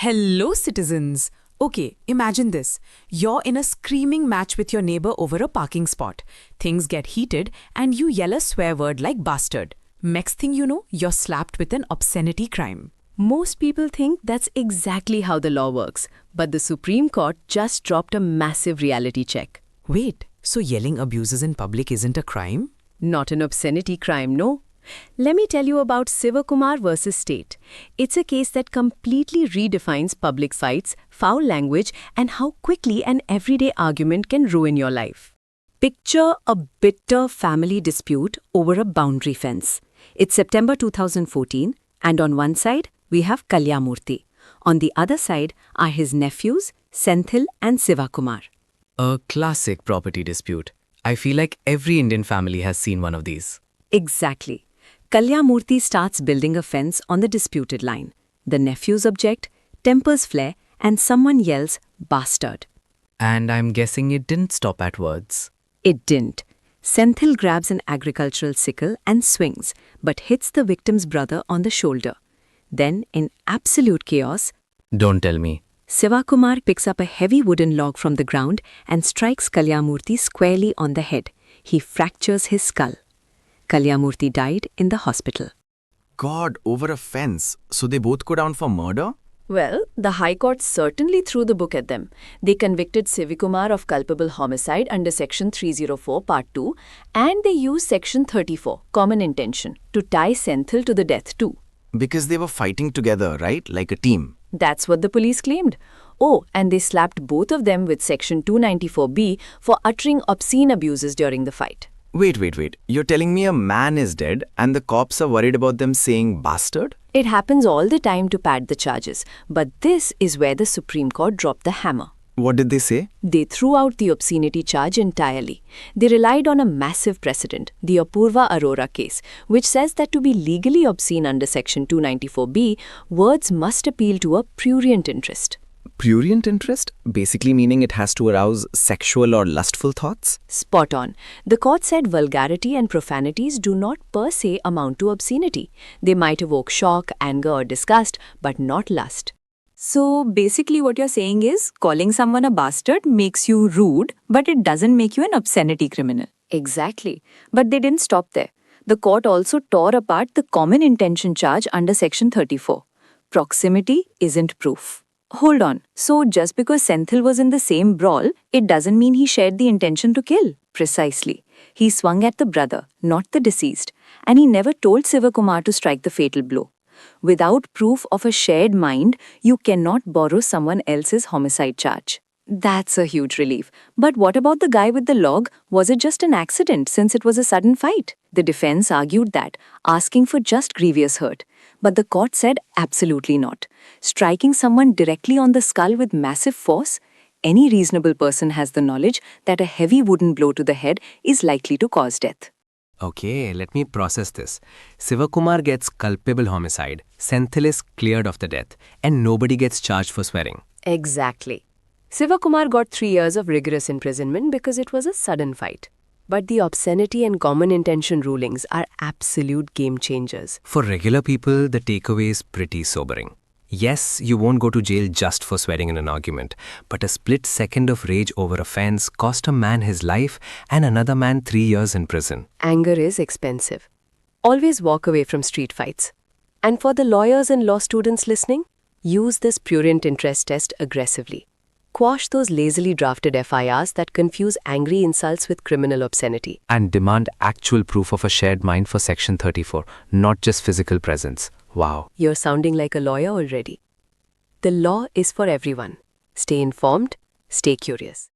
Hello, citizens. Okay, imagine this. You're in a screaming match with your neighbor over a parking spot. Things get heated and you yell a swear word like bastard. Next thing you know, you're slapped with an obscenity crime. Most people think that's exactly how the law works, but the Supreme Court just dropped a massive reality check. Wait, so yelling abuses in public isn't a crime? Not an obscenity crime, no. Let me tell you about Sivakumar versus State. It's a case that completely redefines public fights, foul language, and how quickly an everyday argument can ruin your life. Picture a bitter family dispute over a boundary fence. It's September 2014, and on one side, we have Kalyamurthy. On the other side are his nephews, Senthil and Sivakumar. A classic property dispute. I feel like every Indian family has seen one of these. Exactly. Kalyamurthy starts building a fence on the disputed line. The nephews object, tempers flare, and someone yells, "Bastard." And I'm guessing it didn't stop at words. It didn't. Senthil grabs an agricultural sickle and swings, but hits the victim's brother on the shoulder. Then, in absolute chaos, Don't tell me. Sivakumar picks up a heavy wooden log from the ground and strikes Kalyamurthy squarely on the head. He fractures his skull. Kalyamurthy died in the hospital. God, over a fence. So they both go down for murder? Well, the High Court certainly threw the book at them. They convicted Sivakumar of culpable homicide under Section 304, Part 2, and they used Section 34, Common Intention, to tie Senthil to the death too. Because they were fighting together, right? Like a team. That's what the police claimed. Oh, and they slapped both of them with Section 294B for uttering obscene abuses during the fight. Wait. You're telling me a man is dead and the cops are worried about them saying bastard? It happens all the time to pad the charges, but this is where the Supreme Court dropped the hammer. What did they say? They threw out the obscenity charge entirely. They relied on a massive precedent, the Apurva Arora case, which says that to be legally obscene under Section 294B, words must appeal to a prurient interest. Prurient interest? Basically meaning it has to arouse sexual or lustful thoughts? Spot on. The court said vulgarity and profanities do not per se amount to obscenity. They might evoke shock, anger, or disgust, but not lust. So basically what you're saying is calling someone a bastard makes you rude, but it doesn't make you an obscenity criminal. Exactly. But they didn't stop there. The court also tore apart the common intention charge under Section 34. Proximity isn't proof. Hold on. So just because Senthil was in the same brawl, it doesn't mean he shared the intention to kill. Precisely. He swung at the brother, not the deceased, and he never told Sivakumar to strike the fatal blow. Without proof of a shared mind, you cannot borrow someone else's homicide charge. That's a huge relief. But what about the guy with the log? Was it just an accident since it was a sudden fight? The defense argued that, asking for just grievous hurt. But the court said absolutely not. Striking someone directly on the skull with massive force? Any reasonable person has the knowledge that a heavy wooden blow to the head is likely to cause death. Okay, let me process this. Sivakumar gets culpable homicide, Senthil is cleared of the death, and nobody gets charged for swearing. Exactly. Sivakumar got 3 years of rigorous imprisonment because it was a sudden fight. But the obscenity and common intention rulings are absolute game changers. For regular people, the takeaway is pretty sobering. Yes, you won't go to jail just for swearing in an argument, but a split second of rage over a fence cost a man his life and another man 3 years in prison. Anger is expensive. Always walk away from street fights. And for the lawyers and law students listening, use this prurient interest test aggressively. Quash those lazily drafted FIRs that confuse angry insults with criminal obscenity. And demand actual proof of a shared mind for Section 34, not just physical presence. Wow. You're sounding like a lawyer already. The law is for everyone. Stay informed, stay curious.